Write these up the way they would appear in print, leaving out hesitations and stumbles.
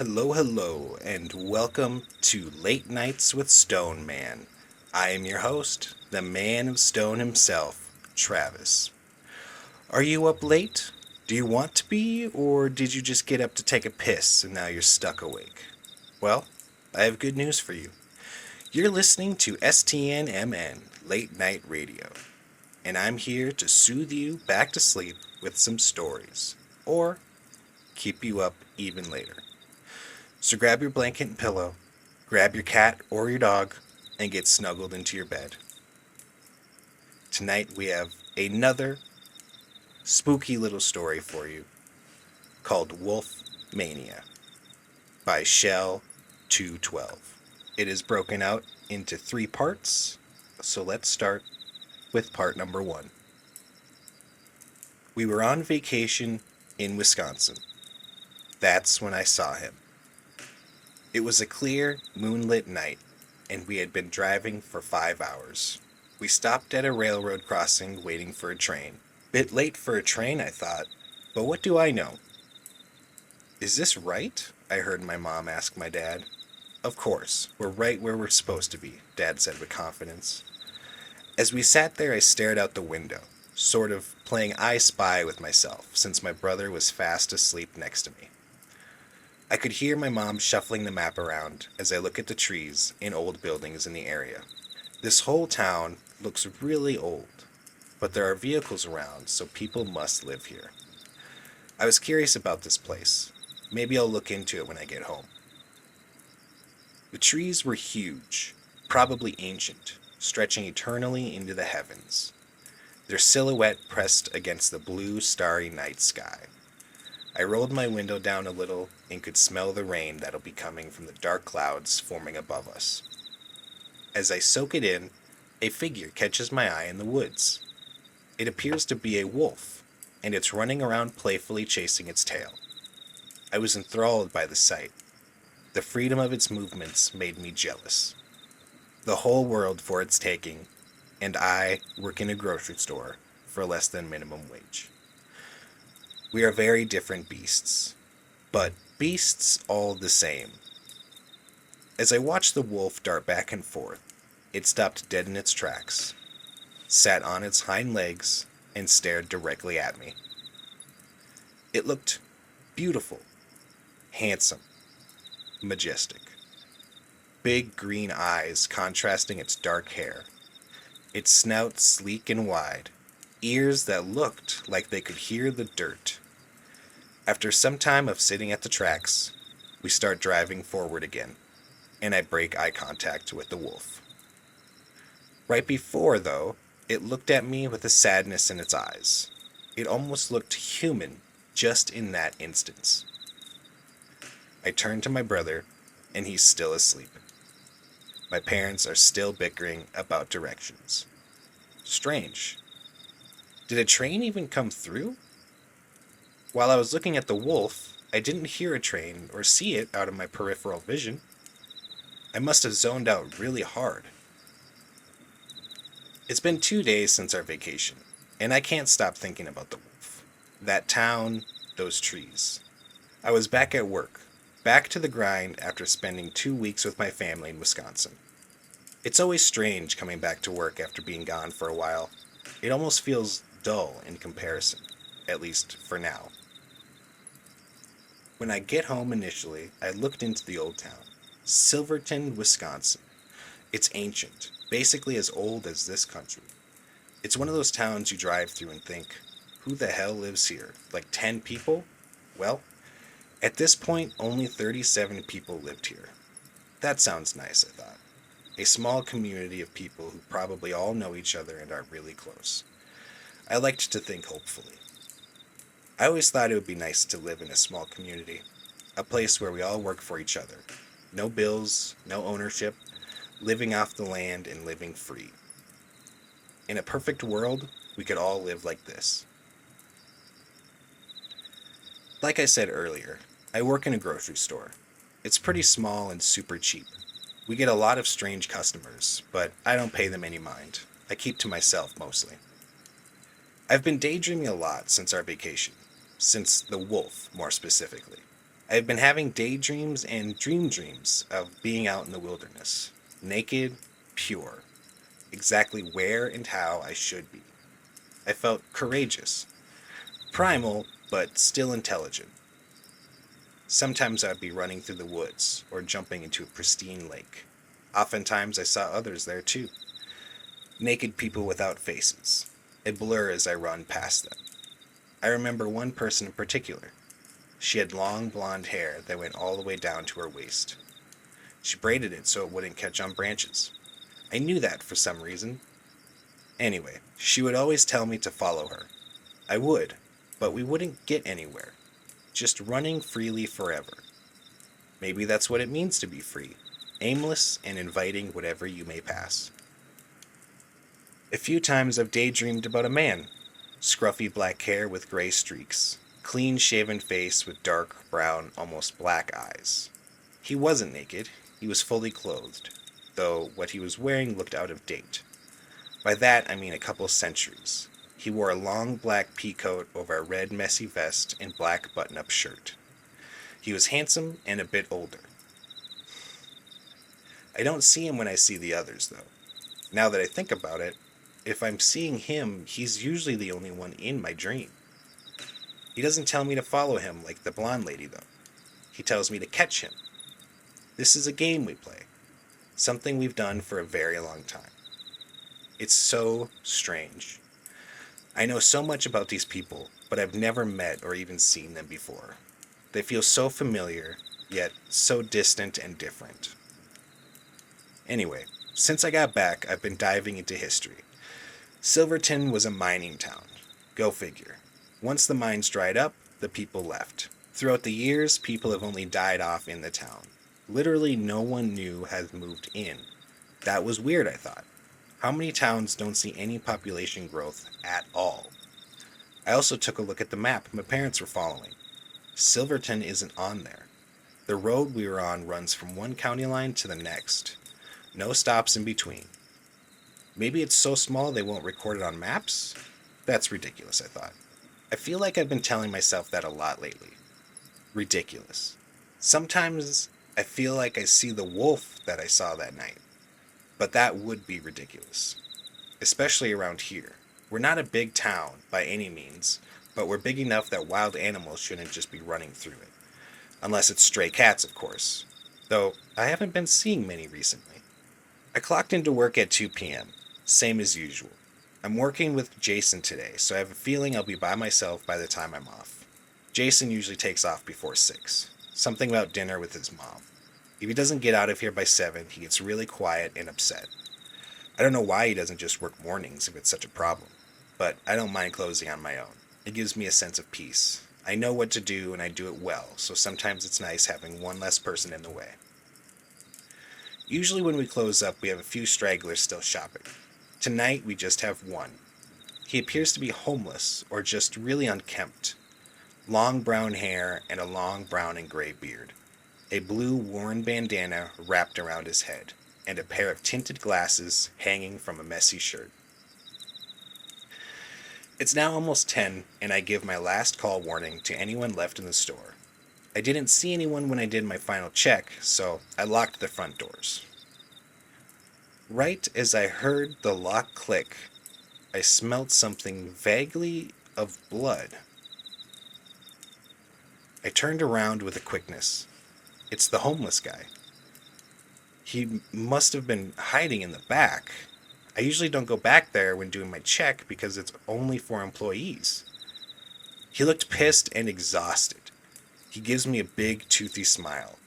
Hello, and welcome to Late Nights with Stoneman. I am your host, the man of stone himself, Travis. Are you up late? Do you want to be, or did you just get up to take a piss and now you're stuck awake? Well, I have good news for you. You're listening to STNMN Late Night Radio, and I'm here to soothe you back to sleep with some stories, or keep you up even later. So grab your blanket and pillow, grab your cat or your dog, and get snuggled into your bed. Tonight we have another spooky little story for you called Wolfmania by Shell 212. It is broken out into three parts, so let's start with part number one. We were on vacation in Wisconsin. That's when I saw him. It was a clear, moonlit night, and we had been driving for 5 hours. We stopped at a railroad crossing waiting for a train. Bit late for a train, I thought, but what do I know? Is this right? I heard my mom ask my dad. Of course, we're right where we're supposed to be, Dad said with confidence. As we sat there, I stared out the window, sort of playing I Spy with myself, since my brother was fast asleep next to me. I could hear my mom shuffling the map around as I look at the trees and old buildings in the area. This whole town looks really old, but there are vehicles around, so people must live here. I was curious about this place. Maybe I'll look into it when I get home. The trees were huge, probably ancient, stretching eternally into the heavens, their silhouette pressed against the blue, starry night sky. I rolled my window down a little and could smell the rain that'll be coming from the dark clouds forming above us. As I soak it in, a figure catches my eye in the woods. It appears to be a wolf, and it's running around playfully chasing its tail. I was enthralled by the sight. The freedom of its movements made me jealous. The whole world for its taking, and I work in a grocery store for less than minimum wage. We are very different beasts, but beasts all the same. As I watched the wolf dart back and forth, it stopped dead in its tracks, sat on its hind legs, and stared directly at me. It looked beautiful, handsome, majestic. Big green eyes contrasting its dark hair, its snout sleek and wide, ears that looked like they could hear the dirt. After some time of sitting at the tracks, we start driving forward again, and I break eye contact with the wolf. Right before, though, it looked at me with a sadness in its eyes. It almost looked human just in that instance. I turn to my brother, and he's still asleep. My parents are still bickering about directions. Strange. Did a train even come through? While I was looking at the wolf, I didn't hear a train or see it out of my peripheral vision. I must have zoned out really hard. It's been 2 days since our vacation, and I can't stop thinking about the wolf. That town, those trees. I was back at work, back to the grind after spending 2 weeks with my family in Wisconsin. It's always strange coming back to work after being gone for a while. It almost feels dull in comparison, at least for now. When I get home initially, I looked into the old town. Silverton, Wisconsin. It's ancient, basically as old as this country. It's one of those towns you drive through and think, who the hell lives here? Like 10 people? Well, at this point, only 37 people lived here. That sounds nice, I thought. A small community of people who probably all know each other and are really close. I liked to think hopefully. I always thought it would be nice to live in a small community, a place where we all work for each other. No bills, no ownership, living off the land and living free. In a perfect world, we could all live like this. Like I said earlier, I work in a grocery store. It's pretty small and super cheap. We get a lot of strange customers, but I don't pay them any mind. I keep to myself mostly. I've been daydreaming a lot since our vacation, since the wolf more specifically. I've been having daydreams and dreams of being out in the wilderness, naked, pure, exactly where and how I should be. I felt courageous, primal, but still intelligent. Sometimes I'd be running through the woods or jumping into a pristine lake. Oftentimes I saw others there too. Naked people without faces, a blur as I run past them. I remember one person in particular. She had long blonde hair that went all the way down to her waist. She braided it so it wouldn't catch on branches. I knew that for some reason. Anyway, she would always tell me to follow her. I would, but we wouldn't get anywhere. Just running freely forever. Maybe that's what it means to be free, aimless and inviting whatever you may pass. A few times I've daydreamed about a man. Scruffy black hair with gray streaks, clean shaven face with dark brown, almost black eyes. He wasn't naked, he was fully clothed, though what he was wearing looked out of date. By that I mean a couple centuries. He wore a long black pea coat over a red messy vest and black button-up shirt. He was handsome and a bit older. I don't see him when I see the others, though. Now that I think about it, if I'm seeing him, he's usually the only one in my dream. He doesn't tell me to follow him like the blonde lady, though. He tells me to catch him. This is a game we play, something we've done for a very long time. It's so strange. I know so much about these people, but I've never met or even seen them before. They feel so familiar, yet so distant and different. Anyway, since I got back, I've been diving into history. Silverton was a mining town. Go figure. Once the mines dried up, the people left. Throughout the years, people have only died off in the town. Literally no one new has moved in. That was weird, I thought. How many towns don't see any population growth at all? I also took a look at the map my parents were following. Silverton isn't on there. The road we were on runs from one county line to the next. No stops in between. Maybe it's so small they won't record it on maps? That's ridiculous, I thought. I feel like I've been telling myself that a lot lately. Ridiculous. Sometimes I feel like I see the wolf that I saw that night. But that would be ridiculous. Especially around here. We're not a big town by any means, but we're big enough that wild animals shouldn't just be running through it. Unless it's stray cats, of course. Though I haven't been seeing many recently. I clocked into work at 2 p.m. Same as usual. I'm working with Jason today, so I have a feeling I'll be by myself by the time I'm off. Jason usually takes off before 6. Something about dinner with his mom. If he doesn't get out of here by 7, he gets really quiet and upset. I don't know why he doesn't just work mornings if it's such a problem, but I don't mind closing on my own. It gives me a sense of peace. I know what to do and I do it well, so sometimes it's nice having one less person in the way. Usually when we close up, we have a few stragglers still shopping. Tonight, we just have one. He appears to be homeless or just really unkempt. Long brown hair and a long brown and gray beard. A blue worn bandana wrapped around his head, and a pair of tinted glasses hanging from a messy shirt. It's now almost 10, and I give my last call warning to anyone left in the store. I didn't see anyone when I did my final check, so I locked the front doors. Right as I heard the lock click, I smelled something vaguely of blood. I turned around with a quickness. It's the homeless guy. He must have been hiding in the back. I usually don't go back there when doing my check because it's only for employees. He looked pissed and exhausted. He gives me a big, toothy smile.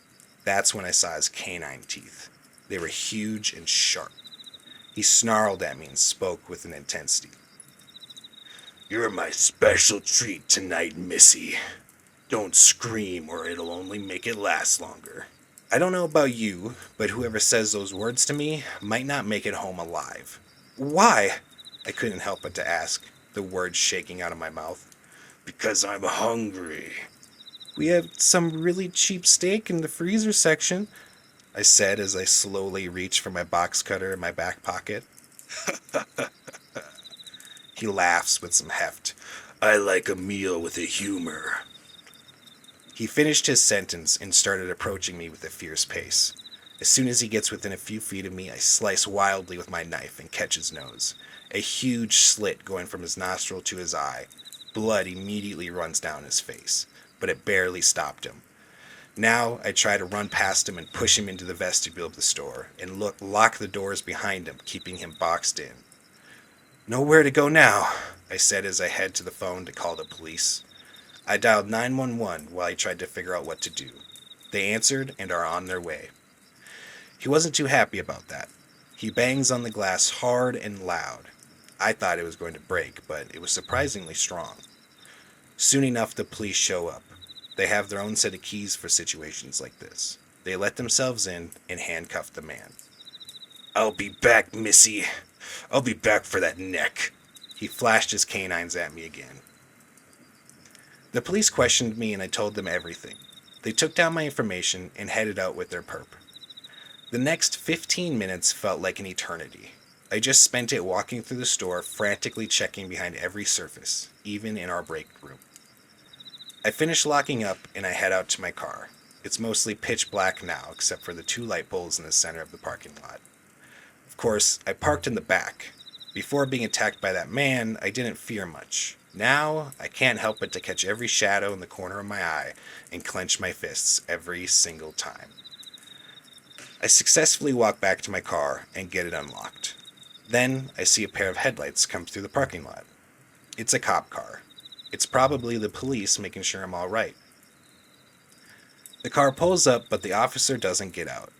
That's when I saw his canine teeth. They were huge and sharp. He snarled at me and spoke with an intensity. "You're my special treat tonight, Missy. Don't scream or it'll only make it last longer." I don't know about you, but whoever says those words to me might not make it home alive. "Why?" I couldn't help but to ask, the words shaking out of my mouth. "Because I'm hungry." "We have some really cheap steak in the freezer section," I said as I slowly reached for my box cutter in my back pocket. He laughs with some heft. "I like a meal with a humor." He finished his sentence and started approaching me with a fierce pace. As soon as he gets within a few feet of me, I slice wildly with my knife and catch his nose. A huge slit going from his nostril to his eye. Blood immediately runs down his face, but it barely stopped him. Now I try to run past him and push him into the vestibule of the store and lock the doors behind him, keeping him boxed in. "Nowhere to go now," I said as I head to the phone to call the police. I dialed 911 while I tried to figure out what to do. They answered and are on their way. He wasn't too happy about that. He bangs on the glass hard and loud. I thought it was going to break, but it was surprisingly strong. Soon enough, the police show up. They have their own set of keys for situations like this. They let themselves in and handcuff the man. "I'll be back, Missy. I'll be back for that neck." He flashed his canines at me again. The police questioned me and I told them everything. They took down my information and headed out with their perp. The next 15 minutes felt like an eternity. I just spent it walking through the store, frantically checking behind every surface, even in our break room. I finish locking up and I head out to my car. It's mostly pitch black now, except for the 2 light poles in the center of the parking lot. Of course, I parked in the back. Before being attacked by that man, I didn't fear much. Now, I can't help but to catch every shadow in the corner of my eye and clench my fists every single time. I successfully walk back to my car and get it unlocked. Then, I see a pair of headlights come through the parking lot. It's a cop car. It's probably the police making sure I'm all right. The car pulls up, but the officer doesn't get out.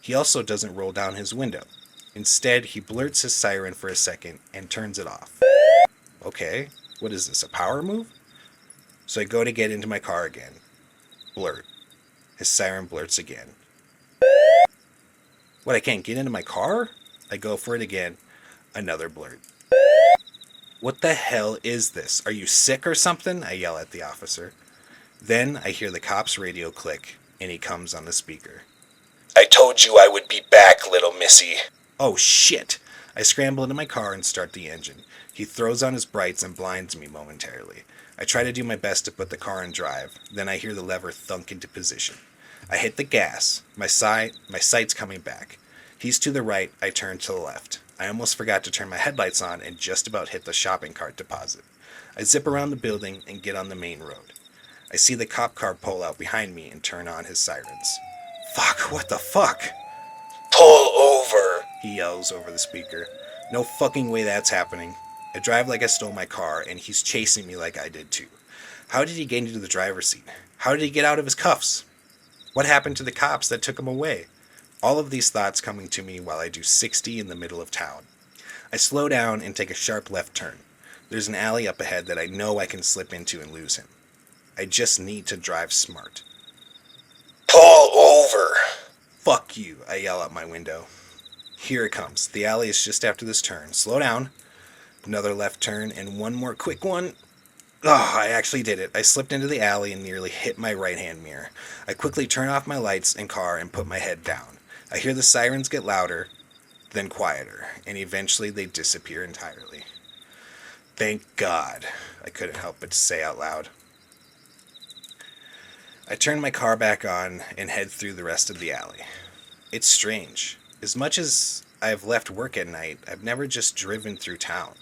He also doesn't roll down his window. Instead, he blurts his siren for a second and turns it off. Okay, what is this, a power move? So I go to get into my car again. Blurt. His siren blurts again. What, I can't get into my car? I go for it again. Another blurt. What the hell is this? Are you sick or something? I yell at the officer. Then I hear the cop's radio click, and he comes on the speaker. "I told you I would be back, little missy." Oh shit! I scramble into my car and start the engine. He throws on his brights and blinds me momentarily. I try to do my best to put the car in drive, then I hear the lever thunk into position. I hit the gas. My sight's coming back. He's to the right, I turn to the left. I almost forgot to turn my headlights on and just about hit the shopping cart deposit. I zip around the building and get on the main road. I see the cop car pull out behind me and turn on his sirens. Fuck, what the fuck? "Pull over," he yells over the speaker. No fucking way that's happening. I drive like I stole my car, and he's chasing me like I did too. How did he get into the driver's seat? How did he get out of his cuffs? What happened to the cops that took him away? All of these thoughts coming to me while I do 60 in the middle of town. I slow down and take a sharp left turn. There's an alley up ahead that I know I can slip into and lose him. I just need to drive smart. "Pull over!" "Fuck you," I yell out my window. Here it comes. The alley is just after this turn. Slow down. Another left turn and one more quick one. Oh, I actually did it. I slipped into the alley and nearly hit my right-hand mirror. I quickly turn off my lights and car and put my head down. I hear the sirens get louder, then quieter, and eventually they disappear entirely. Thank God, I couldn't help but say out loud. I turn my car back on and head through the rest of the alley. It's strange. As much as I've left work at night, I've never just driven through town.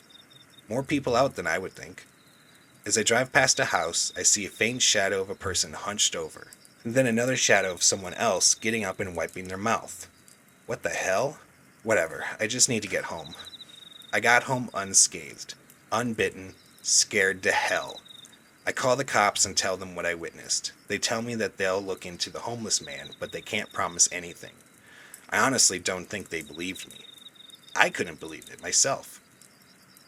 More people out than I would think. As I drive past a house, I see a faint shadow of a person hunched over, and then another shadow of someone else getting up and wiping their mouth. What the hell? Whatever, I just need to get home. I got home unscathed, unbitten, scared to hell. I call the cops and tell them what I witnessed. They tell me that they'll look into the homeless man, but they can't promise anything. I honestly don't think they believed me. I couldn't believe it myself.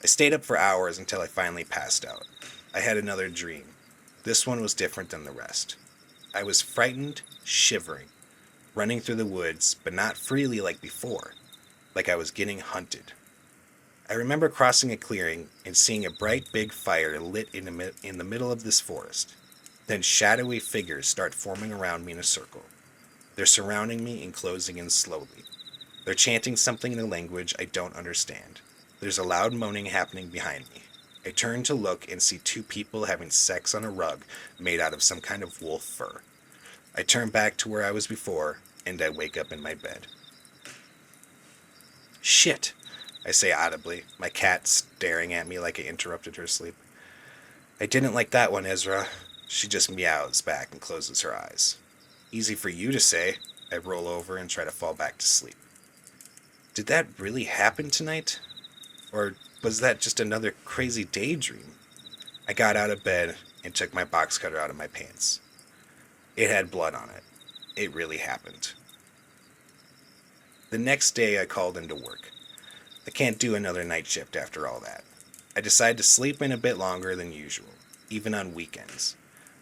I stayed up for hours until I finally passed out. I had another dream. This one was different than the rest. I was frightened, shivering, running through the woods, but not freely like before, like I was getting hunted. I remember crossing a clearing and seeing a bright big fire lit in the middle of this forest. Then shadowy figures start forming around me in a circle. They're surrounding me and closing in slowly. They're chanting something in a language I don't understand. There's a loud moaning happening behind me. I turn to look and see two people having sex on a rug made out of some kind of wolf fur. I turn back to where I was before, and I wake up in my bed. Shit, I say audibly, my cat staring at me like I interrupted her sleep. I didn't like that one, Ezra. She just meows back and closes her eyes. Easy for you to say. I roll over and try to fall back to sleep. Did that really happen tonight? Or was that just another crazy daydream? I got out of bed and took my box cutter out of my pants. It had blood on it. It really happened. The next day I called into work. I can't do another night shift after all that. I decide to sleep in a bit longer than usual, even on weekends.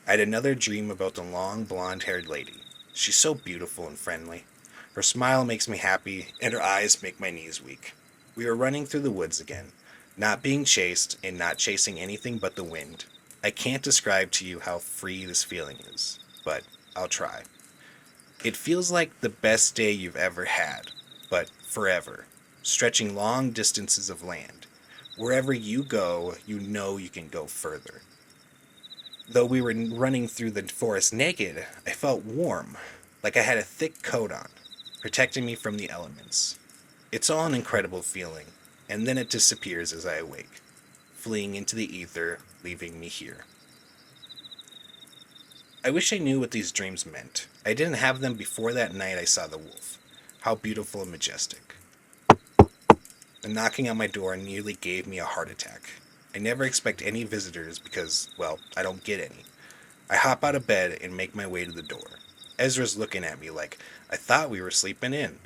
I had another dream about the long blonde-haired lady. She's so beautiful and friendly. Her smile makes me happy, and her eyes make my knees weak. We were running through the woods again, not being chased and not chasing anything but the wind. I can't describe to you how free this feeling is, but I'll try. It feels like the best day you've ever had, but forever, stretching long distances of land. Wherever you go, you know you can go further. Though we were running through the forest naked, I felt warm, like I had a thick coat on, protecting me from the elements. It's all an incredible feeling, and then it disappears as I awake, fleeing into the ether, leaving me here. I wish I knew what these dreams meant. I didn't have them before that night I saw the wolf. How beautiful and majestic. The knocking on my door nearly gave me a heart attack. I never expect any visitors because, well, I don't get any. I hop out of bed and make my way to the door. Ezra's looking at me like, I thought we were sleeping in.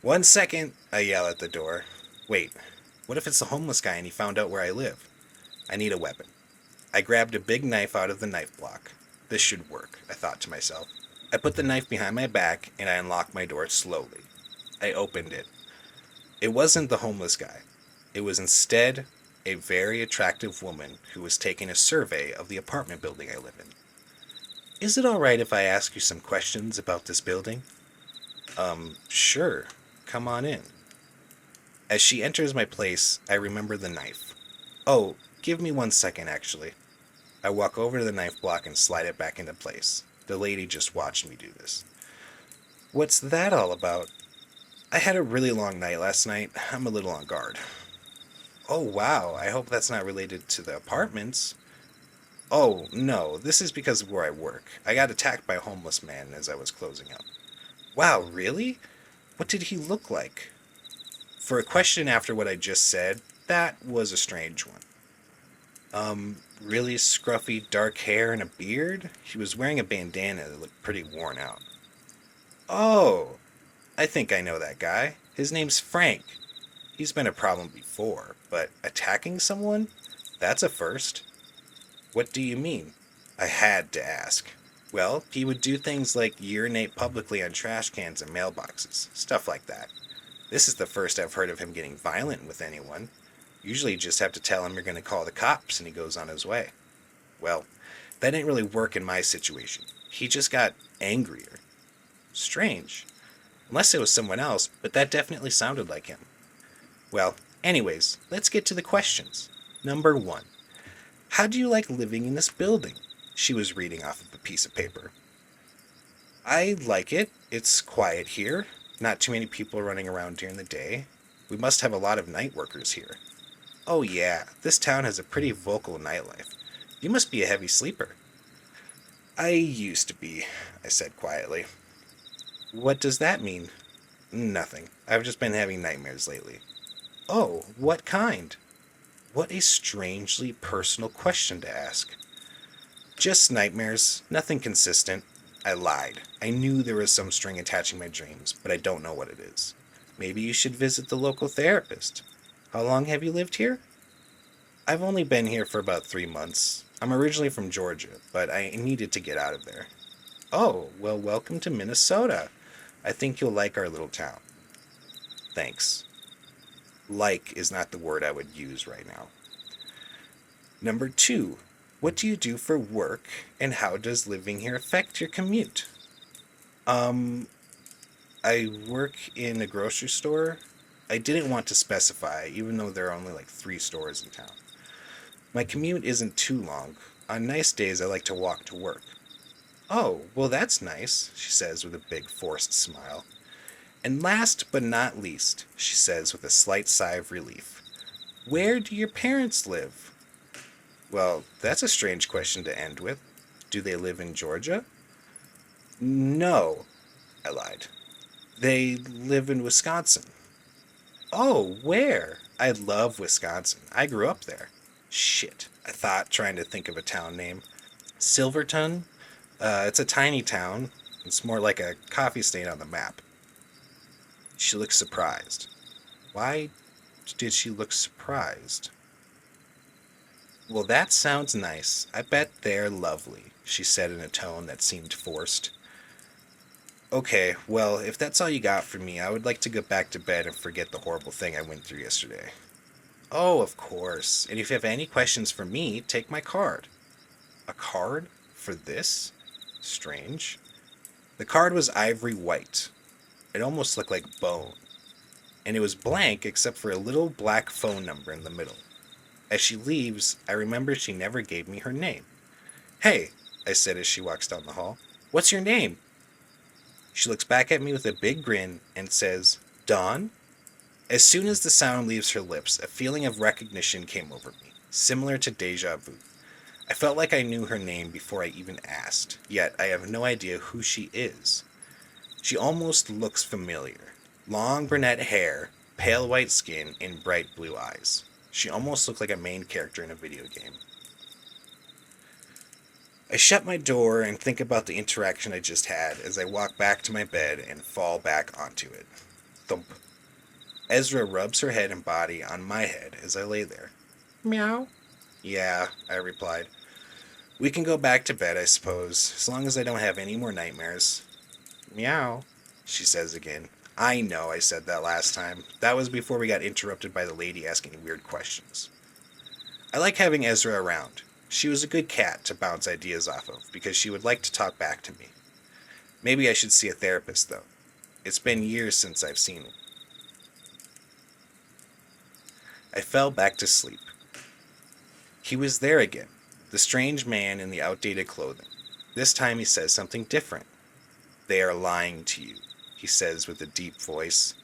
1 second, I yell at the door. Wait, what if it's the homeless guy and he found out where I live? I need a weapon. I grabbed a big knife out of the knife block. This should work, I thought to myself. I put the knife behind my back and I unlocked my door slowly. I opened it. It wasn't the homeless guy. It was instead a very attractive woman who was taking a survey of the apartment building I live in. Is it alright if I ask you some questions about this building? Sure. Come on in. As she enters my place, I remember the knife. Oh, give me 1 second, actually. I walk over to the knife block and slide it back into place. The lady just watched me do this. What's that all about? I had a really long night last night. I'm a little on guard. Oh, wow. I hope that's not related to the apartments. Oh, no. This is because of where I work. I got attacked by a homeless man as I was closing up. Wow, really? What did he look like? For a question after what I just said, that was a strange one. Really scruffy dark hair and a beard? He was wearing a bandana that looked pretty worn out. Oh, I think I know that guy. His name's Frank. He's been a problem before, but attacking someone? That's a first. What do you mean? I had to ask. Well, he would do things like urinate publicly on trash cans and mailboxes, stuff like that. This is the first I've heard of him getting violent with anyone. Usually you just have to tell him you're going to call the cops and he goes on his way. Well, that didn't really work in my situation. He just got angrier. Strange. Unless it was someone else, but that definitely sounded like him. Well, anyways, let's get to the questions. Number 1. How do you like living in this building? She was reading off of a piece of paper. I like it. It's quiet here. Not too many people running around during the day. We must have a lot of night workers here. Oh yeah, this town has a pretty vocal nightlife. You must be a heavy sleeper. I used to be, I said quietly. What does that mean? Nothing. I've just been having nightmares lately. Oh, what kind? What a strangely personal question to ask. Just nightmares, nothing consistent. I lied. I knew there was some string attaching my dreams, but I don't know what it is. Maybe you should visit the local therapist. How long have you lived here? I've only been here for about 3 months. I'm originally from Georgia, but I needed to get out of there. Oh, well, welcome to Minnesota. I think you'll like our little town. Thanks. Like is not the word I would use right now. Number 2. What do you do for work, and how does living here affect your commute? I work in a grocery store. I didn't want to specify, even though there are only like 3 stores in town. My commute isn't too long. On nice days, I like to walk to work. Oh, well, that's nice, she says with a big forced smile. And last but not least, she says with a slight sigh of relief, where do your parents live? Well, that's a strange question to end with. Do they live in Georgia? No, I lied. They live in Wisconsin. Oh, where? I love Wisconsin. I grew up there. Shit, I thought, trying to think of a town name. Silverton? It's a tiny town. It's more like a coffee stain on the map. She looks surprised. Why did she look surprised? Well, that sounds nice. I bet they're lovely, she said in a tone that seemed forced. Okay, well, if that's all you got for me, I would like to go back to bed and forget the horrible thing I went through yesterday. Oh, of course. And if you have any questions for me, take my card. A card? For this? Strange. The card was ivory white. It almost looked like bone. And it was blank except for a little black phone number in the middle. As she leaves, I remember she never gave me her name. Hey, I said as she walks down the hall. What's your name? She looks back at me with a big grin and says, Dawn? As soon as the sound leaves her lips, a feeling of recognition came over me, similar to deja vu. I felt like I knew her name before I even asked, yet I have no idea who she is. She almost looks familiar. Long brunette hair, pale white skin, and bright blue eyes. She almost looked like a main character in a video game. I shut my door and think about the interaction I just had as I walk back to my bed and fall back onto it. Thump. Ezra rubs her head and body on my head as I lay there. Meow. Yeah, I replied. We can go back to bed, I suppose, as long as I don't have any more nightmares. Meow, she says again. I know I said that last time. That was before we got interrupted by the lady asking weird questions. I like having Ezra around. She was a good cat to bounce ideas off of because she would like to talk back to me. Maybe I should see a therapist, though. It's been years since I've seen one. I fell back to sleep. He was there again, the strange man in the outdated clothing. This time he says something different. They are lying to you, he says with a deep voice.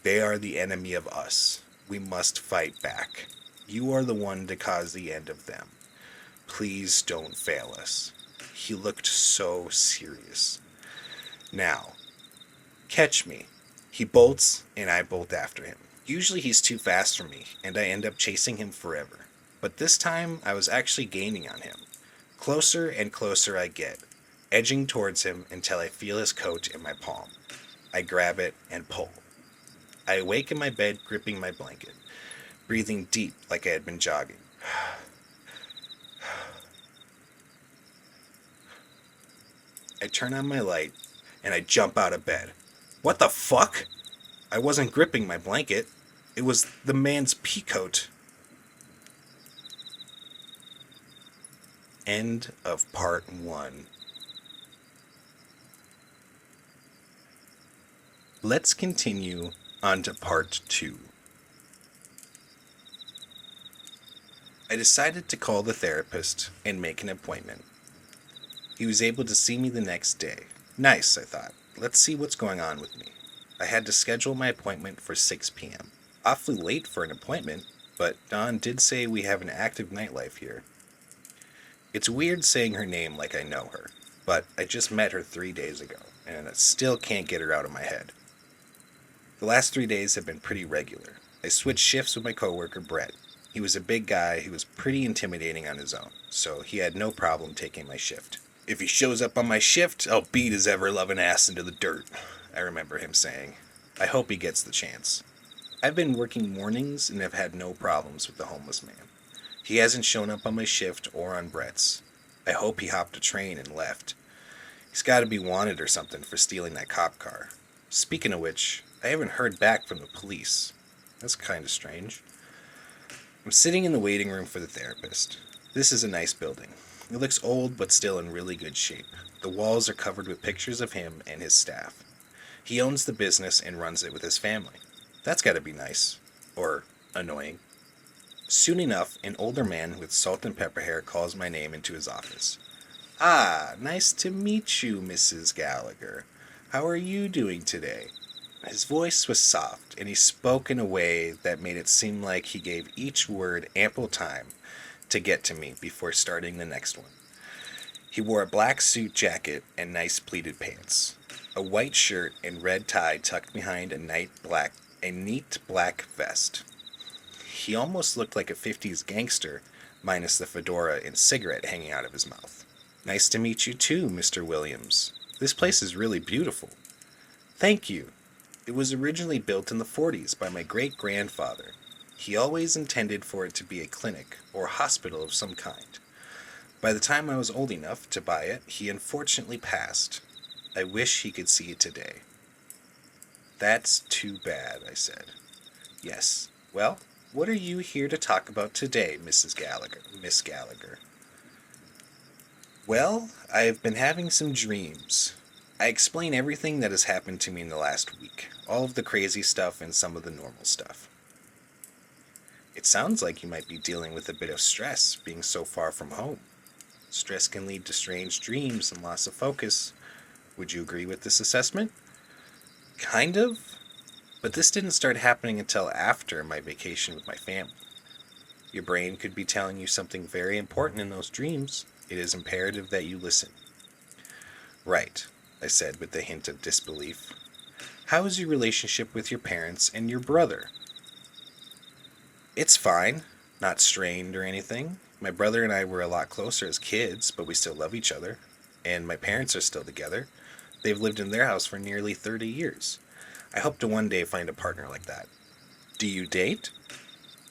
They are the enemy of us. We must fight back. You are the one to cause the end of them. Please don't fail us. He looked so serious. Now, catch me. He bolts, and I bolt after him. Usually he's too fast for me, and I end up chasing him forever. But this time, I was actually gaining on him. Closer and closer I get, edging towards him until I feel his coat in my palm. I grab it and pull. I awake in my bed, gripping my blanket, breathing deep like I had been jogging. I turn on my light, and I jump out of bed. What the fuck? I wasn't gripping my blanket. It was the man's peacoat. End of part 1. Let's continue on to part 2. I decided to call the therapist and make an appointment. He was able to see me the next day. Nice, I thought. Let's see what's going on with me. I had to schedule my appointment for 6 p.m. Awfully late for an appointment, but Dawn did say we have an active nightlife here. It's weird saying her name like I know her, but I just met her 3 days ago, and I still can't get her out of my head. The last 3 days have been pretty regular. I switched shifts with my coworker, Brett. He was a big guy who was pretty intimidating on his own, so he had no problem taking my shift. If he shows up on my shift, I'll beat his ever-loving ass into the dirt, I remember him saying. I hope he gets the chance. I've been working mornings and have had no problems with the homeless man. He hasn't shown up on my shift or on Brett's. I hope he hopped a train and left. He's got to be wanted or something for stealing that cop car. Speaking of which, I haven't heard back from the police. That's kind of strange. I'm sitting in the waiting room for the therapist. This is a nice building. It looks old but still in really good shape. The walls are covered with pictures of him and his staff. He owns the business and runs it with his family. That's got to be nice. Or annoying. Soon enough, an older man with salt and pepper hair calls my name into his office. Ah, nice to meet you, Mrs. Gallagher. How are you doing today? His voice was soft, and he spoke in a way that made it seem like he gave each word ample time to get to me before starting the next one. He wore a black suit jacket and nice pleated pants, a white shirt and red tie tucked behind a neat black vest. He almost looked like a 50s gangster, minus the fedora and cigarette hanging out of his mouth. Nice to meet you too, Mr. Williams. This place is really beautiful. Thank you. It was originally built in the 40s by my great-grandfather. He always intended for it to be a clinic or hospital of some kind. By the time I was old enough to buy it, he unfortunately passed. I wish he could see it today. That's too bad, I said. Yes. Well, what are you here to talk about today, Mrs. Gallagher, Miss Gallagher? Well, I've been having some dreams. I explain everything that has happened to me in the last week, all of the crazy stuff and some of the normal stuff. It sounds like you might be dealing with a bit of stress being so far from home. Stress can lead to strange dreams and loss of focus. Would you agree with this assessment? Kind of, but this didn't start happening until after my vacation with my family. Your brain could be telling you something very important in those dreams. It is imperative that you listen. Right, I said with a hint of disbelief. How is your relationship with your parents and your brother? It's fine, not strained or anything. My brother and I were a lot closer as kids, but we still love each other. And my parents are still together. They've lived in their house for nearly 30 years. I hope to one day find a partner like that. Do you date?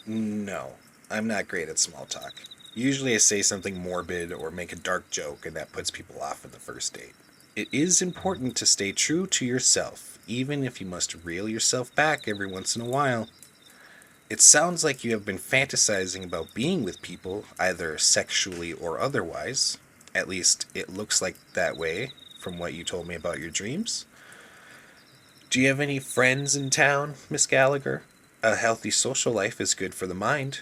No, I'm not great at small talk. Usually I say something morbid or make a dark joke, and that puts people off on the first date. It is important to stay true to yourself, even if you must reel yourself back every once in a while. It sounds like you have been fantasizing about being with people, either sexually or otherwise. At least, it looks like that way from what you told me about your dreams. Do you have any friends in town, Miss Gallagher? A healthy social life is good for the mind.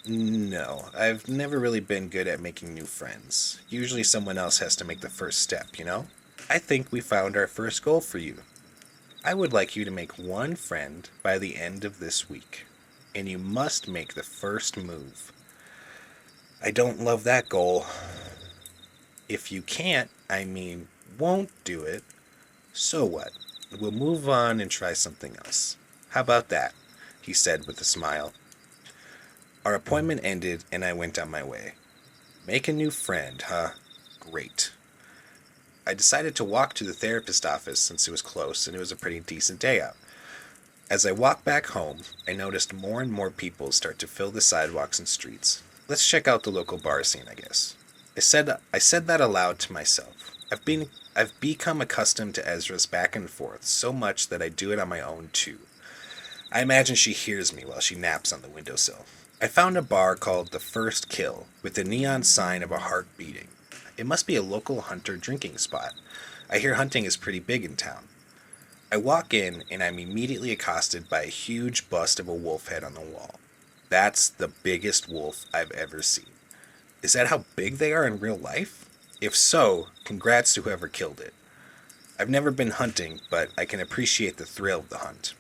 No, I've never really been good at making new friends. Usually someone else has to make the first step, you know? I think we found our first goal for you. I would like you to make one friend by the end of this week. And you must make the first move. I don't love that goal. If you can't, won't do it, so what? We'll move on and try something else. How about that? He said with a smile. Our appointment ended and I went on my way. Make a new friend, huh? Great. I decided to walk to the therapist office since it was close and it was a pretty decent day out. As I walked back home, I noticed more and more people start to fill the sidewalks and streets. Let's check out the local bar scene, I guess. I said that aloud to myself. I've become accustomed to Ezra's back and forth so much that I do it on my own too. I imagine she hears me while she naps on the windowsill. I found a bar called The First Kill with a neon sign of a heart beating. It must be a local hunter drinking spot. I hear hunting is pretty big in town. I walk in and I'm immediately accosted by a huge bust of a wolf head on the wall. That's the biggest wolf I've ever seen. Is that how big they are in real life? If so, congrats to whoever killed it. I've never been hunting, but I can appreciate the thrill of the hunt.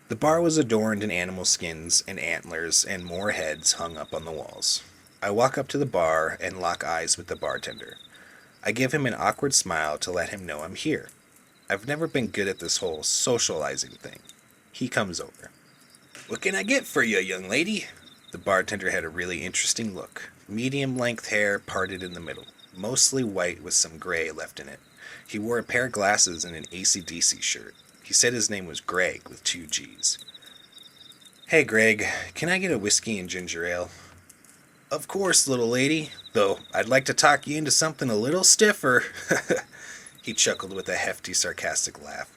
The bar was adorned in animal skins and antlers and more heads hung up on the walls. I walk up to the bar and lock eyes with the bartender. I give him an awkward smile to let him know I'm here. I've never been good at this whole socializing thing. He comes over. What can I get for you, young lady? The bartender had a really interesting look. Medium-length hair parted in the middle, mostly white with some gray left in it. He wore a pair of glasses and an AC/DC shirt. He said his name was Greg with 2 G's. Hey, Greg, can I get a whiskey and ginger ale? Of course, little lady, though I'd like to talk you into something a little stiffer. He chuckled with a hefty, sarcastic laugh.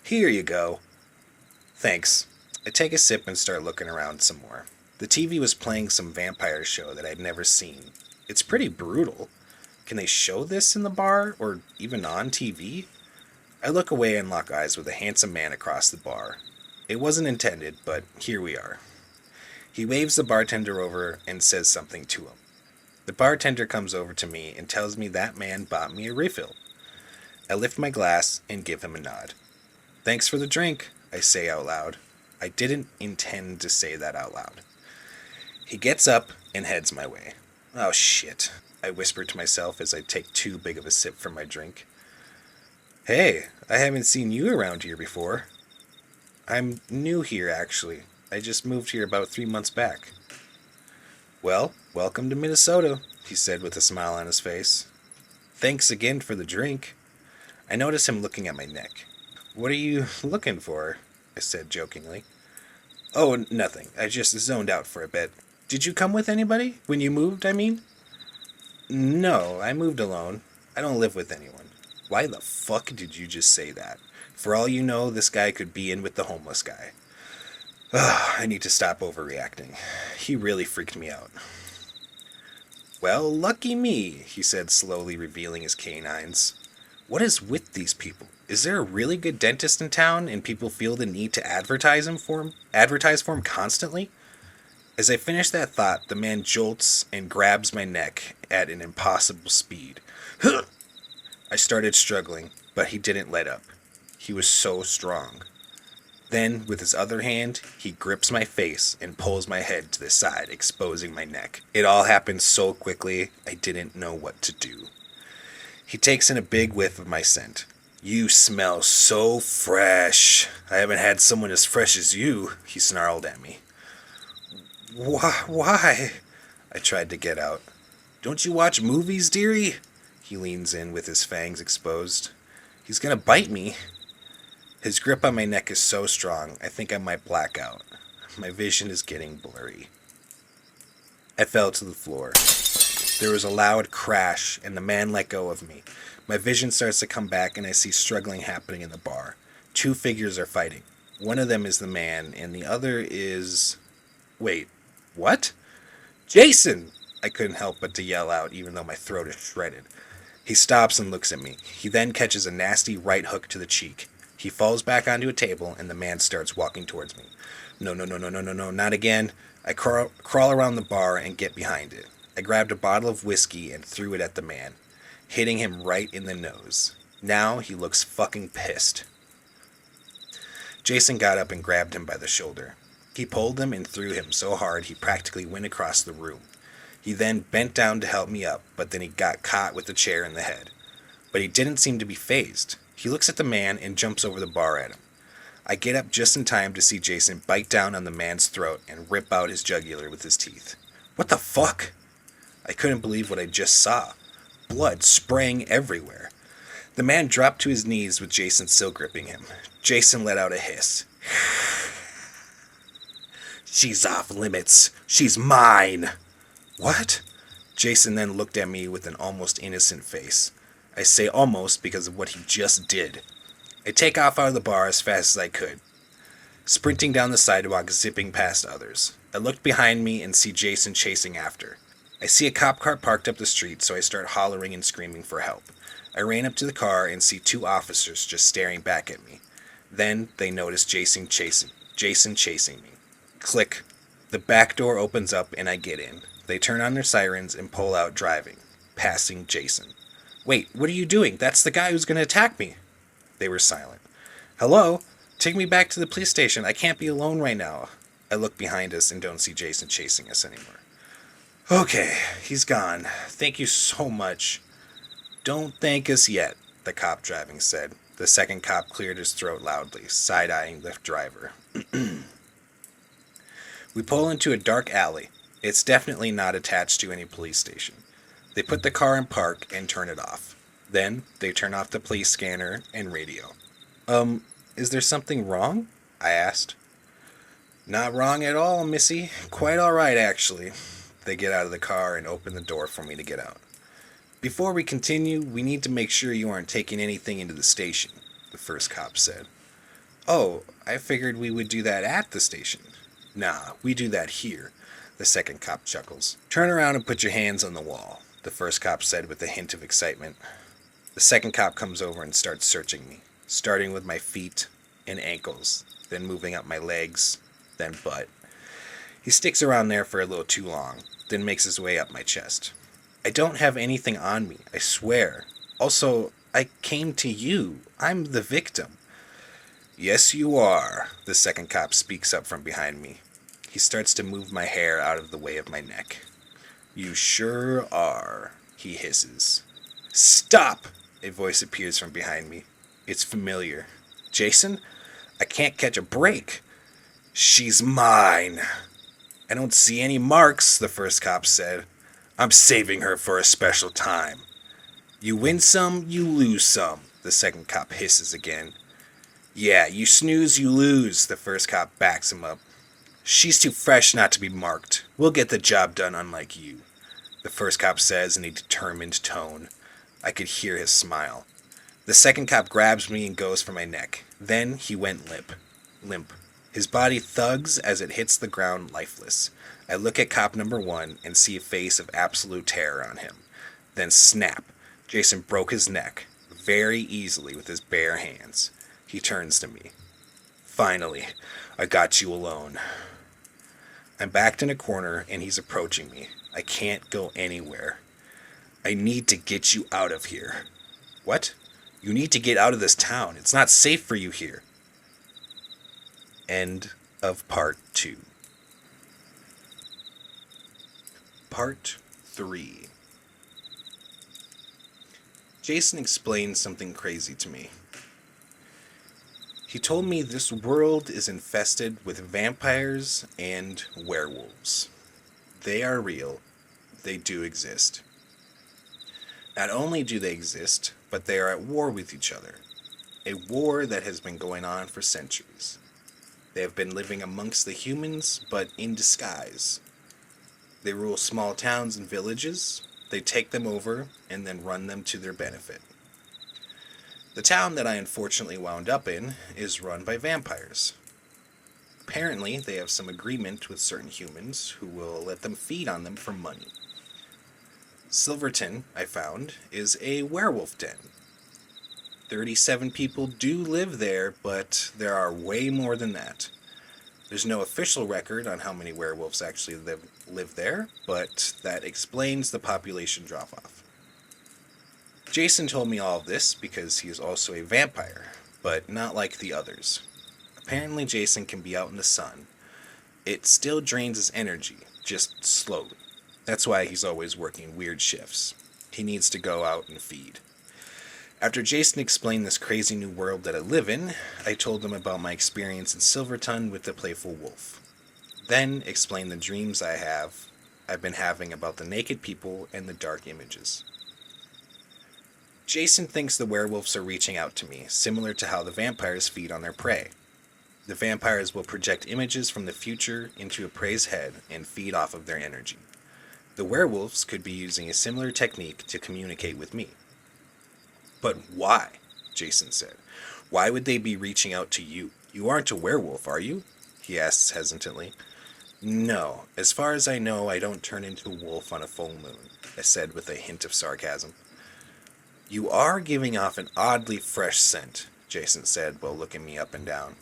Here you go. Thanks. I take a sip and start looking around some more. The TV was playing some vampire show that I'd never seen. It's pretty brutal. Can they show this in the bar, or even on TV? I look away and lock eyes with a handsome man across the bar. It wasn't intended, but here we are. He waves the bartender over and says something to him. The bartender comes over to me and tells me that man bought me a refill. I lift my glass and give him a nod. Thanks for the drink, I say out loud. I didn't intend to say that out loud. He gets up and heads my way. Oh shit, I whisper to myself as I take too big of a sip from my drink. Hey, I haven't seen you around here before. I'm new here, actually. I just moved here about 3 months back. Well, welcome to Minnesota, he said with a smile on his face. Thanks again for the drink. I notice him looking at my neck. What are you looking for? I said jokingly. Oh, nothing. I just zoned out for a bit. Did you come with anybody? When you moved, I mean? No, I moved alone. I don't live with anyone. Why the fuck did you just say that? For all you know, this guy could be in with the homeless guy. Ugh, I need to stop overreacting. He really freaked me out. Well, lucky me, he said, slowly revealing his canines. What is with these people? Is there a really good dentist in town and people feel the need to advertise for him constantly? As I finish that thought, the man jolts and grabs my neck at an impossible speed. I started struggling, but he didn't let up. He was so strong. Then, with his other hand, he grips my face and pulls my head to the side, exposing my neck. It all happened so quickly, I didn't know what to do. He takes in a big whiff of my scent. You smell so fresh. I haven't had someone as fresh as you, he snarled at me. Why? I tried to get out. Don't you watch movies, dearie? He leans in with his fangs exposed. He's gonna bite me. His grip on my neck is so strong, I think I might black out. My vision is getting blurry. I fell to the floor. There was a loud crash, and the man let go of me. My vision starts to come back, and I see struggling happening in the bar. 2 figures are fighting. One of them is the man, and the other is... Wait, what? Jason! I couldn't help but to yell out, even though my throat is shredded. He stops and looks at me. He then catches a nasty right hook to the cheek. He falls back onto a table, and the man starts walking towards me. No, not again. I crawl around the bar and get behind it. I grabbed a bottle of whiskey and threw it at the man, hitting him right in the nose. Now he looks fucking pissed. Jason got up and grabbed him by the shoulder. He pulled him and threw him so hard he practically went across the room. He then bent down to help me up, but then he got caught with a chair in the head. But he didn't seem to be fazed. He looks at the man and jumps over the bar at him. I get up just in time to see Jason bite down on the man's throat and rip out his jugular with his teeth. What the fuck? I couldn't believe what I just saw. Blood spraying everywhere. The man dropped to his knees with Jason still gripping him. Jason let out a hiss. She's off limits. She's mine. What? Jason then looked at me with an almost innocent face. I say almost because of what he just did. I take off out of the bar as fast as I could, sprinting down the sidewalk, zipping past others. I looked behind me and see Jason chasing after. I see a cop car parked up the street, so I start hollering and screaming for help. I ran up to the car and see 2 officers just staring back at me. Then they notice Jason chasing me. Click. The back door opens up and I get in. They turn on their sirens and pull out driving, passing Jason. Wait, what are you doing? That's the guy who's going to attack me. They were silent. Hello? Take me back to the police station. I can't be alone right now. I look behind us and don't see Jason chasing us anymore. Okay, he's gone. Thank you so much. Don't thank us yet, the cop driving said. The second cop cleared his throat loudly, side-eyeing the driver. We pull into a dark alley. It's definitely not attached to any police station. They put the car in park and turn it off. Then, they turn off the police scanner and radio. Is there something wrong? I asked. Not wrong at all, missy. Quite all right, actually. They get out of the car and open the door for me to get out. Before we continue, we need to make sure you aren't taking anything into the station, the first cop said. Oh, I figured we would do that at the station. Nah, we do that here, the second cop chuckles. Turn around and put your hands on the wall, the first cop said with a hint of excitement. The second cop comes over and starts searching me, starting with my feet and ankles, then moving up my legs, then butt. He sticks around there for a little too long, then makes his way up my chest. I don't have anything on me, I swear. Also, I came to you. I'm the victim. Yes, you are, the second cop speaks up from behind me. He starts to move my hair out of the way of my neck. You sure are, he hisses. Stop! A voice appears from behind me. It's familiar. Jason? I can't catch a break. She's mine. I don't see any marks, the first cop said. I'm saving her for a special time. You win some, you lose some, the second cop hisses again. Yeah, you snooze, you lose, the first cop backs him up. She's too fresh not to be marked. We'll get the job done unlike you, the first cop says in a determined tone. I could hear his smile. The second cop grabs me and goes for my neck. Then he went limp. His body thugs as it hits the ground lifeless. I look at cop number 1 and see a face of absolute terror on him. Then snap. Jason broke his neck, very easily with his bare hands. He turns to me. Finally, I got you alone. I'm backed in a corner and he's approaching me. I can't go anywhere. I need to get you out of here. What? You need to get out of this town. It's not safe for you here. End of part 2. Part 3. Jason explained something crazy to me. He told me this world is infested with vampires and werewolves. They are real. They do exist. Not only do they exist, but they are at war with each other. A war that has been going on for centuries. They have been living amongst the humans, but in disguise. They rule small towns and villages. They take them over and then run them to their benefit. The town that I unfortunately wound up in is run by vampires. Apparently, they have some agreement with certain humans who will let them feed on them for money. Silverton, I found, is a werewolf den. 37 people do live there, but there are way more than that. There's no official record on how many werewolves actually live there, but that explains the population drop-off. Jason told me all of this because he is also a vampire, but not like the others. Apparently Jason can be out in the sun. It still drains his energy, just slowly. That's why he's always working weird shifts. He needs to go out and feed. After Jason explained this crazy new world that I live in, I told him about my experience in Silverton with the playful wolf. Then explained the dreams I've been having about the naked people and the dark images. Jason thinks the werewolves are reaching out to me, similar to how the vampires feed on their prey. The vampires will project images from the future into a prey's head and feed off of their energy. The werewolves could be using a similar technique to communicate with me. But why? Jason said. Why would they be reaching out to you? You aren't a werewolf, are you? He asks hesitantly. No, as far as I know, I don't turn into a wolf on a full moon, I said with a hint of sarcasm. You are giving off an oddly fresh scent, Jason said while looking me up and down.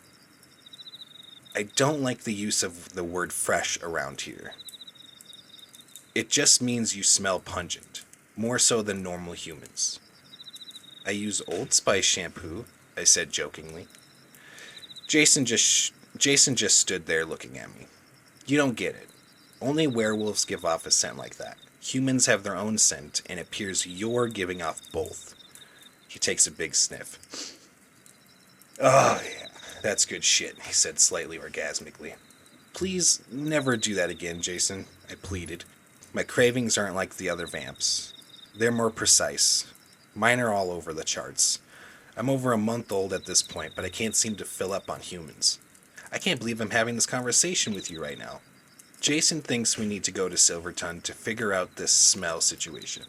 I don't like the use of the word fresh around here. It just means you smell pungent, more so than normal humans. I use Old Spice shampoo, I said jokingly. Jason just stood there looking at me. You don't get it. Only werewolves give off a scent like that. Humans have their own scent, and it appears you're giving off both. He takes a big sniff. Oh, yeah, that's good shit, he said slightly orgasmically. Please never do that again, Jason, I pleaded. My cravings aren't like the other vamps. They're more precise. Mine are all over the charts. I'm over a month old at this point, but I can't seem to fill up on humans. I can't believe I'm having this conversation with you right now. Jason thinks we need to go to Silverton to figure out this smell situation.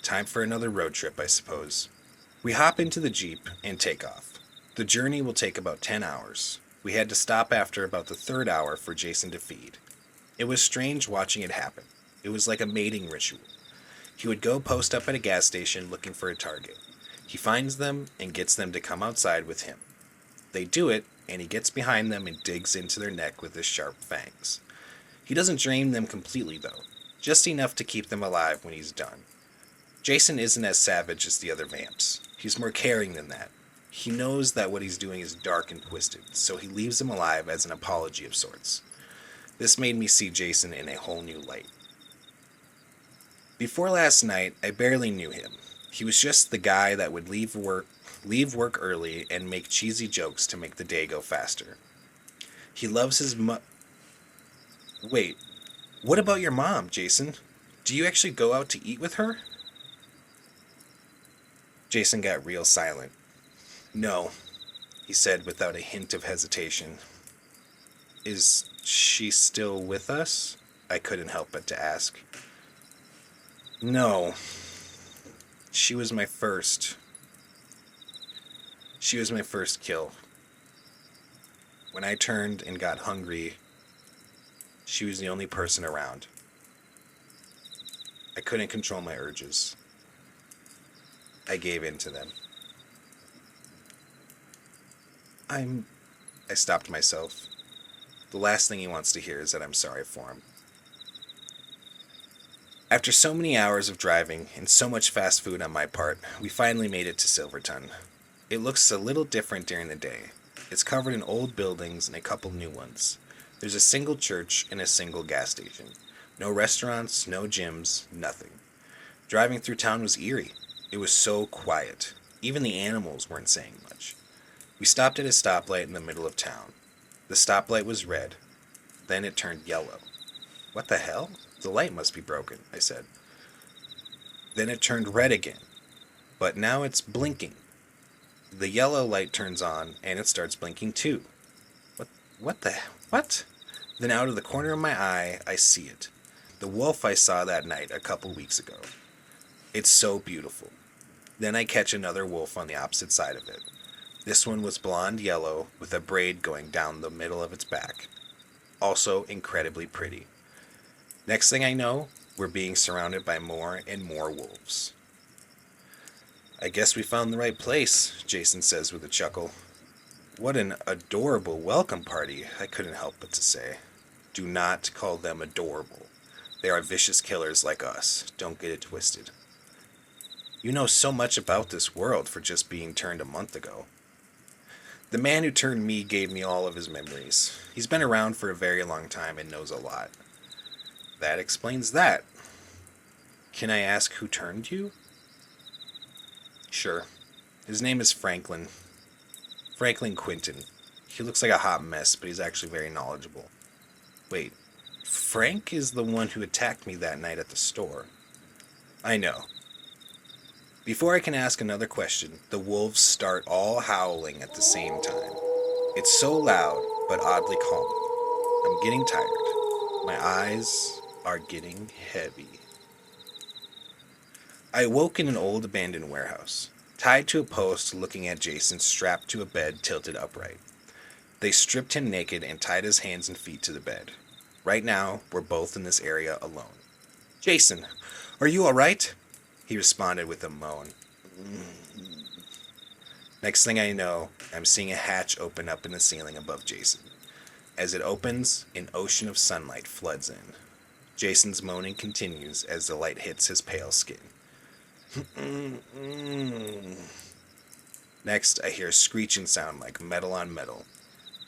Time for another road trip, I suppose. We hop into the Jeep and take off. The journey will take about 10 hours. We had to stop after about the third hour for Jason to feed. It was strange watching it happen. It was like a mating ritual. He would go post up at a gas station looking for a target. He finds them and gets them to come outside with him. They do it, and he gets behind them and digs into their neck with his sharp fangs. He doesn't drain them completely, though, just enough to keep them alive when he's done. Jason isn't as savage as the other vamps. He's more caring than that. He knows that what he's doing is dark and twisted, so he leaves them alive as an apology of sorts. This made me see Jason in a whole new light. Before last night, I barely knew him. He was just the guy that would leave work early and make cheesy jokes to make the day go faster. He loves his Wait, what about your mom, Jason? Do you actually go out to eat with her? Jason got real silent. No, he said without a hint of hesitation. Is she still with us? I couldn't help but to ask. No, she was my first. She was my first kill. When I turned and got hungry, she was the only person around. I couldn't control my urges. I gave in to them. I stopped myself. The last thing he wants to hear is that I'm sorry for him. After so many hours of driving and so much fast food on my part, we finally made it to Silverton. It looks a little different during the day. It's covered in old buildings and a couple new ones. There's a single church and a single gas station. No restaurants, no gyms, nothing. Driving through town was eerie. It was so quiet. Even the animals weren't saying much. We stopped at a stoplight in the middle of town. The stoplight was red. Then it turned yellow. What the hell? The light must be broken, I said. Then it turned red again. But now it's blinking. The yellow light turns on, and it starts blinking too. What? Then out of the corner of my eye, I see it. The wolf I saw that night a couple weeks ago. It's so beautiful. Then I catch another wolf on the opposite side of it. This one was blonde yellow with a braid going down the middle of its back. Also incredibly pretty. Next thing I know, we're being surrounded by more and more wolves. I guess we found the right place, Jason says with a chuckle. What an adorable welcome party, I couldn't help but to say. Do not call them adorable. They are vicious killers like us. Don't get it twisted. You know so much about this world for just being turned a month ago. The man who turned me gave me all of his memories. He's been around for a very long time and knows a lot. That explains that. Can I ask who turned you? Sure. His name is Franklin. Franklin Quinton. He looks like a hot mess, but he's actually very knowledgeable. Wait, Frank is the one who attacked me that night at the store. I know. Before I can ask another question, the wolves start all howling at the same time. It's so loud, but oddly calm. I'm getting tired. My eyes are getting heavy. I awoke in an old abandoned warehouse, tied to a post looking at Jason strapped to a bed tilted upright. They stripped him naked and tied his hands and feet to the bed. Right now, we're both in this area alone. Jason, are you alright? He responded with a moan. Next thing I know, I'm seeing a hatch open up in the ceiling above Jason. As it opens, an ocean of sunlight floods in. Jason's moaning continues as the light hits his pale skin. Next, I hear a screeching sound like metal on metal.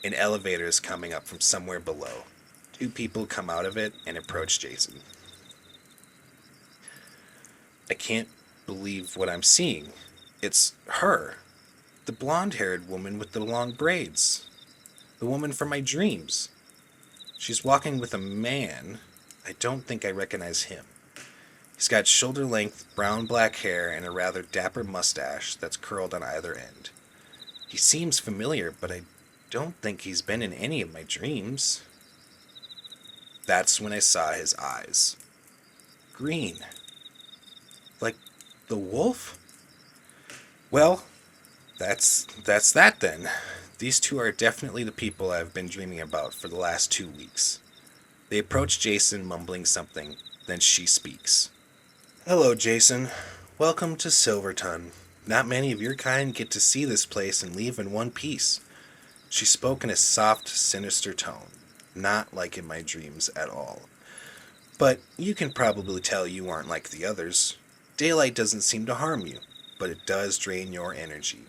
An elevator is coming up from somewhere below. Two people come out of it and approach Jason. I can't believe what I'm seeing. It's her. The blonde-haired woman with the long braids. The woman from my dreams. She's walking with a man. I don't think I recognize him. He's got shoulder-length brown-black hair and a rather dapper mustache that's curled on either end. He seems familiar, but I don't think he's been in any of my dreams. That's when I saw his eyes. Green. Like the wolf? Well, that's that then. These two are definitely the people I've been dreaming about for the last 2 weeks. They approach Jason, mumbling something, then she speaks. Hello, Jason. Welcome to Silverton. Not many of your kind get to see this place and leave in one piece. She spoke in a soft, sinister tone. not like in my dreams at all. But you can probably tell you aren't like the others. Daylight doesn't seem to harm you, but it does drain your energy.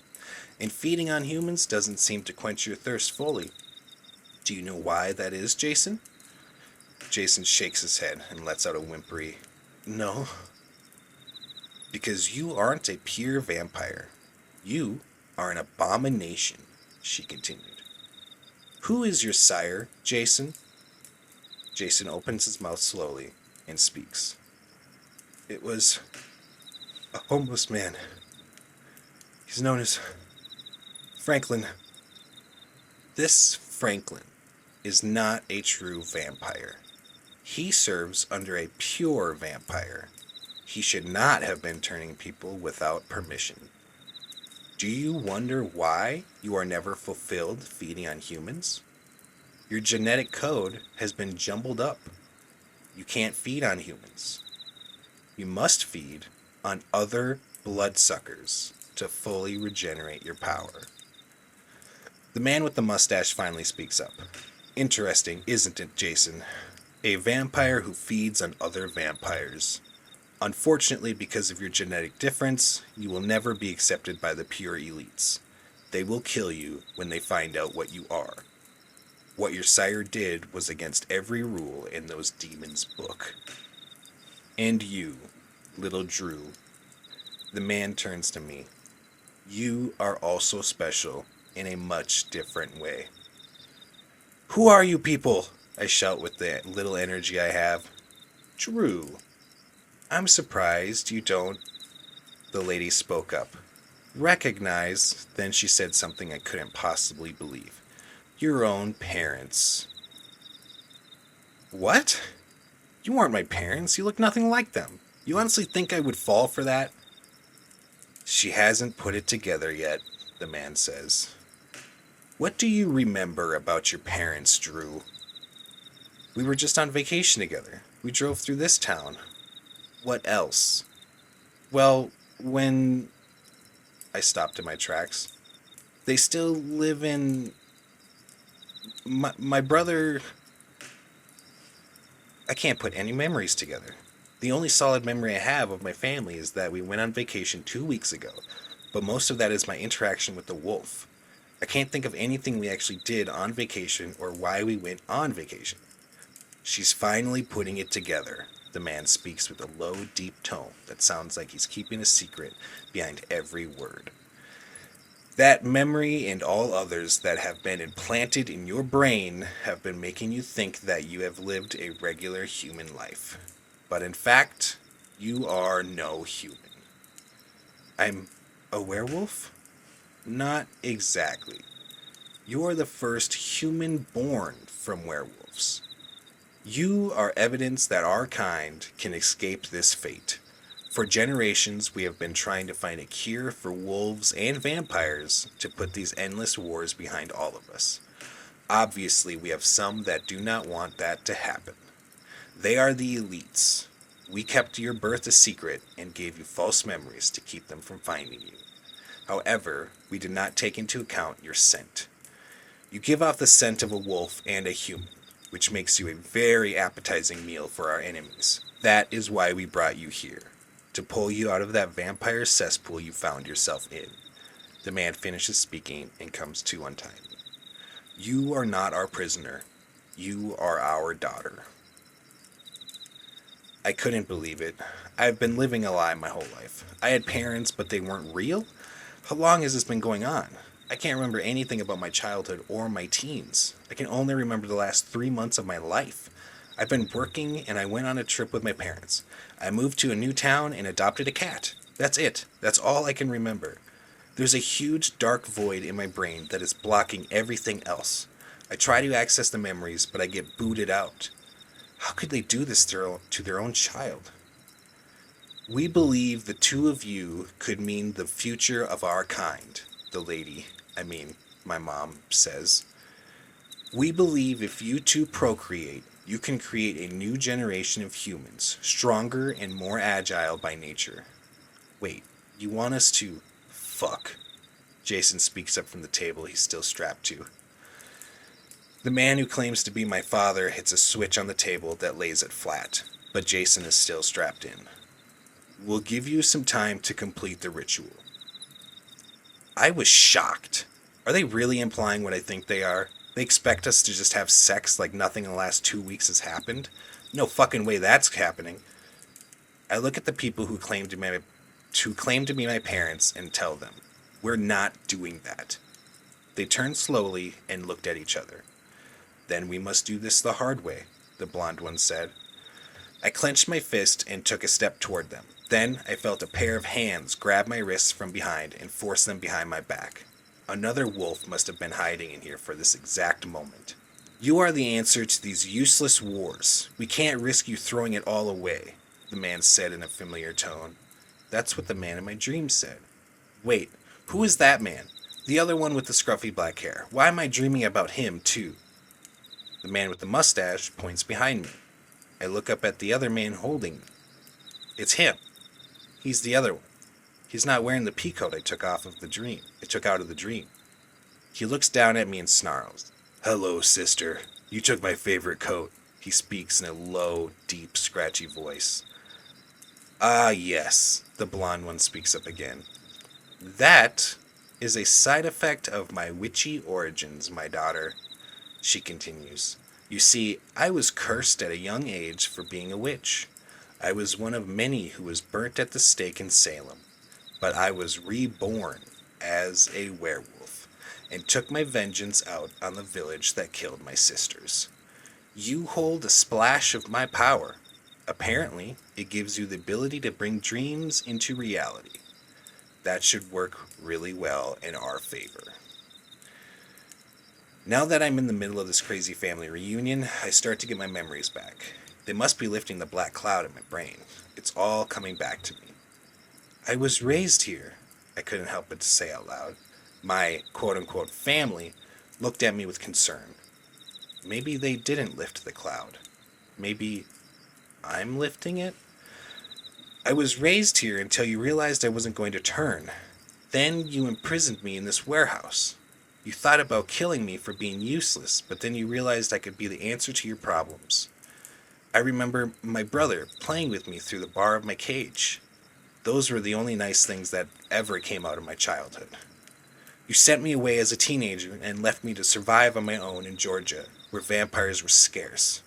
And feeding on humans doesn't seem to quench your thirst fully. Do you know why that is, Jason? Jason shakes his head and lets out a whimpery, "No." "Because you aren't a pure vampire. You are an abomination," she continued. "Who is your sire, Jason?" Jason opens his mouth slowly and speaks. "It was a homeless man. He's known as Franklin." This Franklin is not a true vampire. He serves under a pure vampire. He should not have been turning people without permission. Do you wonder why you are never fulfilled feeding on humans? Your genetic code has been jumbled up. You can't feed on humans. You must feed on other bloodsuckers to fully regenerate your power. The man with the mustache finally speaks up. "Interesting, isn't it, Jason? A vampire who feeds on other vampires. Unfortunately, because of your genetic difference, you will never be accepted by the pure elites. They will kill you when they find out what you are. What your sire did was against every rule in those demons' book. And you, little Drew," the man turns to me, "you are also special in a much different way." "Who are you people?" I shout with the little energy I have. "Drew." "I'm surprised you don't," the lady spoke up. "Recognize," then she said something I couldn't possibly believe. "Your own parents." "What? You aren't my parents. You look nothing like them. You honestly think I would fall for that?" "She hasn't put it together yet," the man says. "What do you remember about your parents, Drew?" "We were just on vacation together. We drove through this town." "What else?" "Well, when..." I stopped in my tracks. "They still live in... My brother..." I can't put any memories together. The only solid memory I have of my family is that we went on vacation 2 weeks ago, but most of that is my interaction with the wolf. I can't think of anything we actually did on vacation or why we went on vacation. "She's finally putting it together," the man speaks with a low, deep tone that sounds like he's keeping a secret behind every word. "That memory and all others that have been implanted in your brain have been making you think that you have lived a regular human life. But in fact, you are no human." "I'm a werewolf?" "Not exactly. You are the first human born from werewolves. You are evidence that our kind can escape this fate. For generations, we have been trying to find a cure for wolves and vampires to put these endless wars behind all of us. Obviously, we have some that do not want that to happen. They are the elites. We kept your birth a secret and gave you false memories to keep them from finding you. However, we did not take into account your scent. You give off the scent of a wolf and a human, which makes you a very appetizing meal for our enemies. That is why we brought you here, to pull you out of that vampire cesspool you found yourself in." The man finishes speaking and comes to untie me. "You are not our prisoner. You are our daughter." I couldn't believe it. I've been living a lie my whole life. I had parents, but they weren't real? How long has this been going on? I can't remember anything about my childhood or my teens. I can only remember the last 3 months of my life. I've been working and I went on a trip with my parents. I moved to a new town and adopted a cat. That's it. That's all I can remember. There's a huge dark void in my brain that is blocking everything else. I try to access the memories, but I get booted out. How could they do this to their own child? "We believe the two of you could mean the future of our kind," the lady, my mom, says. "We believe if you two procreate, you can create a new generation of humans, stronger and more agile by nature." "Wait, you want us to fuck?" Jason speaks up from the table he's still strapped to. The man who claims to be my father hits a switch on the table that lays it flat, but Jason is still strapped in. We'll give you some time to complete the ritual. I was shocked. Are they really implying what I think they are? They expect us to just have sex like nothing in the last 2 weeks has happened? No fucking way that's happening. I look at the people who claim to be my parents and tell them, we're not doing that. They turned slowly and looked at each other. Then we must do this the hard way, the blonde one said. I clenched my fist and took a step toward them. Then I felt a pair of hands grab my wrists from behind and force them behind my back. Another wolf must have been hiding in here for this exact moment. You are the answer to these useless wars. We can't risk you throwing it all away, the man said in a familiar tone. That's what the man in my dream said. Wait, who is that man? The other one with the scruffy black hair. Why am I dreaming about him, too? The man with the mustache points behind me. I look up at the other man holding me. It's him. He's the other one. He's not wearing the peacoat I took out of the dream. He looks down at me and snarls. Hello, sister. You took my favorite coat. He speaks in a low, deep, scratchy voice. Ah, yes, the blonde one speaks up again. That is a side effect of my witchy origins, my daughter, she continues. You see, I was cursed at a young age for being a witch. I was one of many who was burnt at the stake in Salem, but I was reborn as a werewolf and took my vengeance out on the village that killed my sisters. You hold a splash of my power. Apparently, it gives you the ability to bring dreams into reality. That should work really well in our favor. Now that I'm in the middle of this crazy family reunion, I start to get my memories back. They must be lifting the black cloud in my brain. It's all coming back to me. I was raised here, I couldn't help but to say out loud. My quote-unquote family looked at me with concern. Maybe they didn't lift the cloud. Maybe I'm lifting it? I was raised here until you realized I wasn't going to turn. Then you imprisoned me in this warehouse. You thought about killing me for being useless, but then you realized I could be the answer to your problems. I remember my brother playing with me through the bar of my cage. Those were the only nice things that ever came out of my childhood. You sent me away as a teenager and left me to survive on my own in Georgia, where vampires were scarce.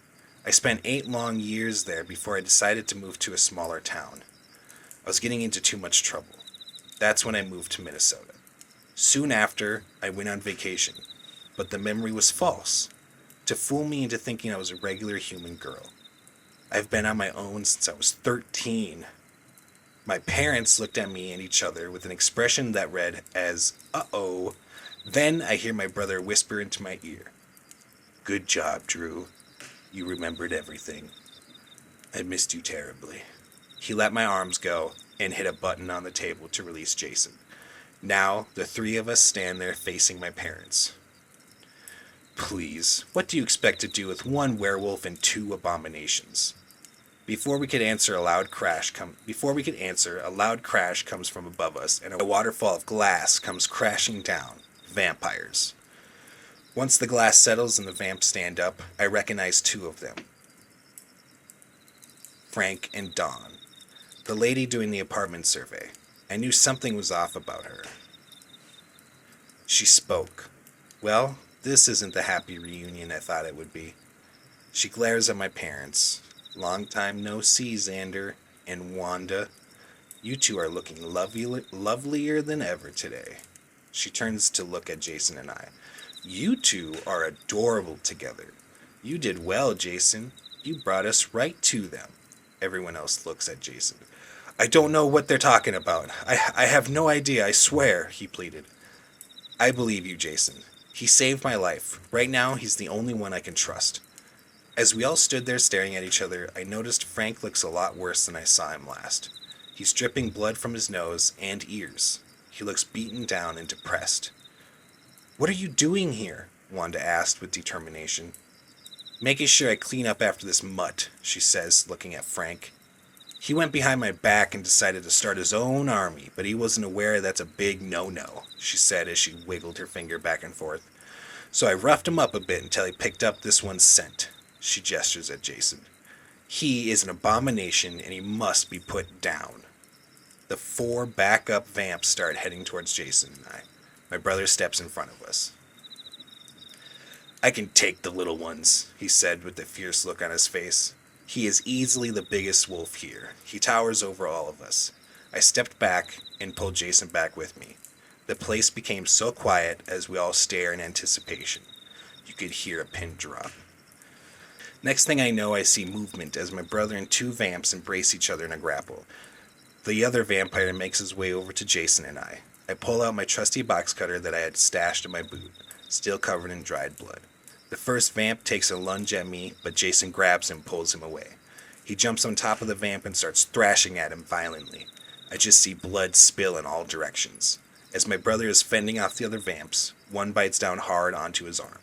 I spent 8 long years there before I decided to move to a smaller town. I was getting into too much trouble. That's when I moved to Minnesota. Soon after, I went on vacation, but the memory was false, to fool me into thinking I was a regular human girl. I've been on my own since I was 13. My parents looked at me and each other with an expression that read as, uh-oh. Then I hear my brother whisper into my ear, Good job, Drew. You remembered everything. I missed you terribly. He let my arms go and hit a button on the table to release Jason. Now, the 3 of us stand there facing my parents. Please, what do you expect to do with 1 werewolf and 2 abominations? Before we could answer, a loud crash comes from above us, and a waterfall of glass comes crashing down. Vampires. Once the glass settles and the vamps stand up, I recognize 2 of them. Frank and Dawn, the lady doing the apartment survey. I knew something was off about her. She spoke. Well, this isn't the happy reunion I thought it would be. She glares at my parents. Long time no see, Xander and Wanda. You 2 are looking lovelier than ever today. She turns to look at Jason and I. You 2 are adorable together. You did well, Jason. You brought us right to them. Everyone else looks at Jason. I don't know what they're talking about. I have no idea, I swear, he pleaded. I believe you, Jason. He saved my life. Right now, he's the only one I can trust. As we all stood there staring at each other, I noticed Frank looks a lot worse than I saw him last. He's dripping blood from his nose and ears. He looks beaten down and depressed. What are you doing here? Wanda asked with determination. Making sure I clean up after this mutt, she says, looking at Frank. He went behind my back and decided to start his own army, but he wasn't aware that's a big no-no, she said as she wiggled her finger back and forth. So I roughed him up a bit until he picked up this one's scent. She gestures at Jason. He is an abomination and he must be put down. The 4 backup vamps start heading towards Jason and I. My brother steps in front of us. I can take the little ones, he said with a fierce look on his face. He is easily the biggest wolf here. He towers over all of us. I stepped back and pulled Jason back with me. The place became so quiet as we all stare in anticipation. You could hear a pin drop. Next thing I know, I see movement as my brother and 2 vamps embrace each other in a grapple. The other vampire makes his way over to Jason and I. I pull out my trusty box cutter that I had stashed in my boot, still covered in dried blood. The first vamp takes a lunge at me, but Jason grabs him and pulls him away. He jumps on top of the vamp and starts thrashing at him violently. I just see blood spill in all directions. As my brother is fending off the other vamps, one bites down hard onto his arm.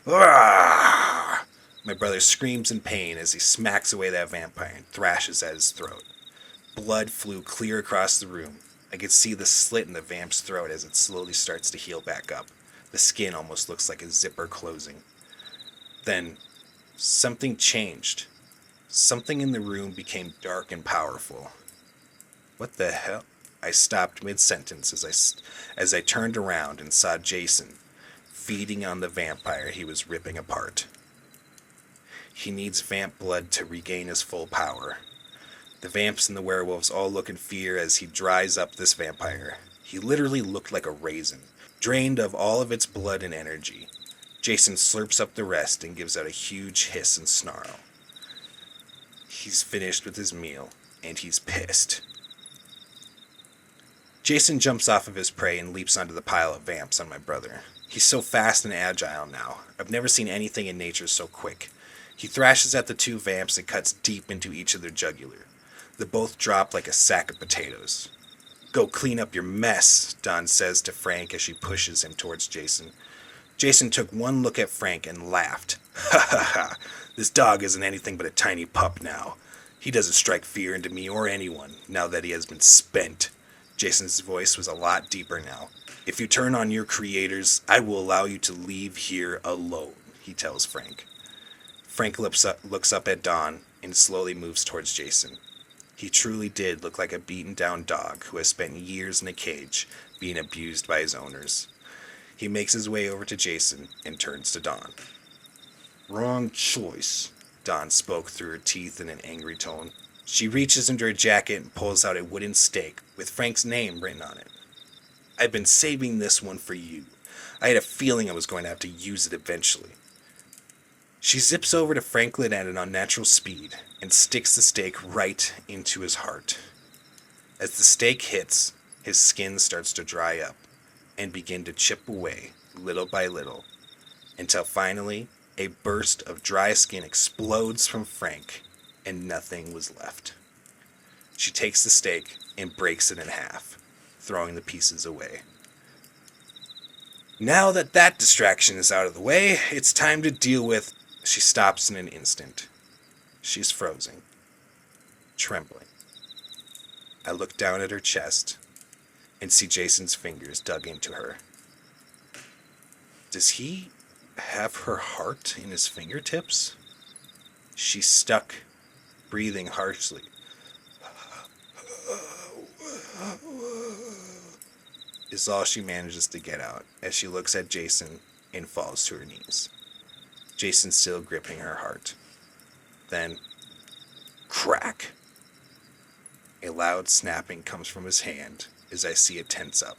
Arrgh! My brother screams in pain as he smacks away that vampire and thrashes at his throat. Blood flew clear across the room. I could see the slit in the vamp's throat as it slowly starts to heal back up. The skin almost looks like a zipper closing. Then, something changed. Something in the room became dark and powerful. What the hell? I stopped mid-sentence as I turned around and saw Jason feeding on the vampire he was ripping apart. He needs vamp blood to regain his full power. The vamps and the werewolves all look in fear as he dries up this vampire. He literally looked like a raisin, drained of all of its blood and energy. Jason slurps up the rest and gives out a huge hiss and snarl. He's finished with his meal, and he's pissed. Jason jumps off of his prey and leaps onto the pile of vamps on my brother. He's so fast and agile now. I've never seen anything in nature so quick. He thrashes at the 2 vamps and cuts deep into each of their jugular. They both drop like a sack of potatoes. Go clean up your mess, Dawn says to Frank as she pushes him towards Jason. Jason took one look at Frank and laughed. Ha ha ha, this dog isn't anything but a tiny pup now. He doesn't strike fear into me or anyone now that he has been spent. Jason's voice was a lot deeper now. If you turn on your creators, I will allow you to leave here alone, he tells Frank. Frank looks up at Dawn and slowly moves towards Jason. He truly did look like a beaten down dog who has spent years in a cage being abused by his owners. He makes his way over to Jason and turns to Dawn. Wrong choice, Dawn spoke through her teeth in an angry tone. She reaches into her jacket and pulls out a wooden stake with Frank's name written on it. I've been saving this one for you. I had a feeling I was going to have to use it eventually. She zips over to Franklin at an unnatural speed and sticks the stake right into his heart. As the stake hits, his skin starts to dry up and begin to chip away little by little until finally a burst of dry skin explodes from Frank and nothing was left. She takes the stake and breaks it in half, throwing the pieces away. Now that distraction is out of the way, it's time to deal with... She stops in an instant. She's frozen, trembling. I look down at her chest and see Jason's fingers dug into her. Does he have her heart in his fingertips? She's stuck, breathing harshly. Is all she manages to get out as she looks at Jason and falls to her knees. Jason's still gripping her heart. Then, crack! A loud snapping comes from his hand as I see it tense up.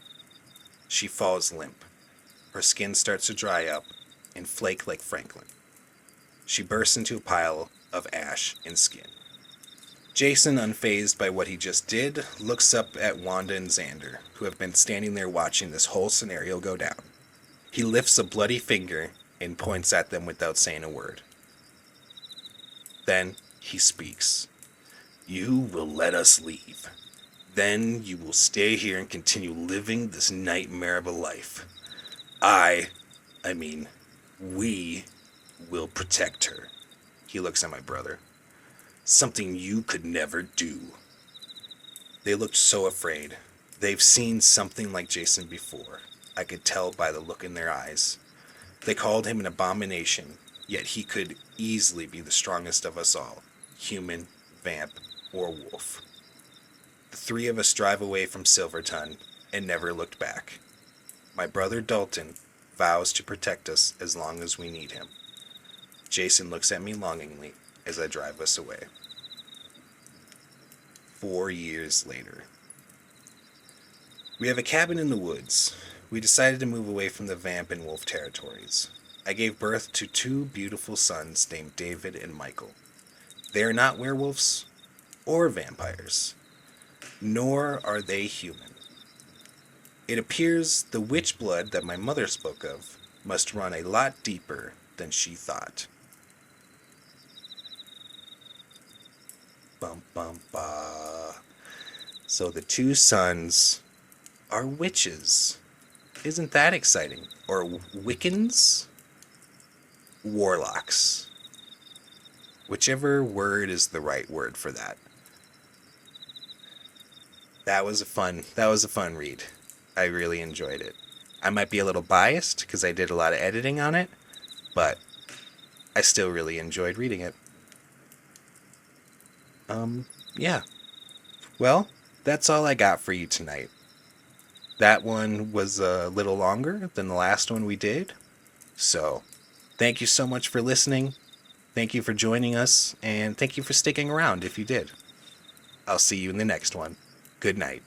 She falls limp. Her skin starts to dry up and flake like Franklin. She bursts into a pile of ash and skin. Jason, unfazed by what he just did, looks up at Wanda and Xander, who have been standing there watching this whole scenario go down. He lifts a bloody finger and points at them without saying a word. Then he speaks. You will let us leave. Then you will stay here and continue living this nightmare of a life. We will protect her. He looks at my brother. Something you could never do. They looked so afraid. They've seen something like Jason before. I could tell by the look in their eyes. They called him an abomination, yet he could easily be the strongest of us all, human, vamp, or wolf. The three of us drive away from Silverton and never looked back. My brother Dalton vows to protect us as long as we need him. Jason looks at me longingly as I drive us away. 4 years later. We have a cabin in the woods. We decided to move away from the vamp and wolf territories. I gave birth to 2 beautiful sons named David and Michael. They are not werewolves or vampires, nor are they human. It appears the witch blood that my mother spoke of must run a lot deeper than she thought. Bum bum ba. So the 2 sons are witches. Isn't that exciting? Or Wiccans? Warlocks. Whichever word is the right word for that. That was a fun read. I really enjoyed it. I might be a little biased because I did a lot of editing on it, but I still really enjoyed reading it. Yeah. Well, that's all I got for you tonight. That one was a little longer than the last one we did. So, thank you so much for listening. Thank you for joining us, and thank you for sticking around if you did. I'll see you in the next one. Good night.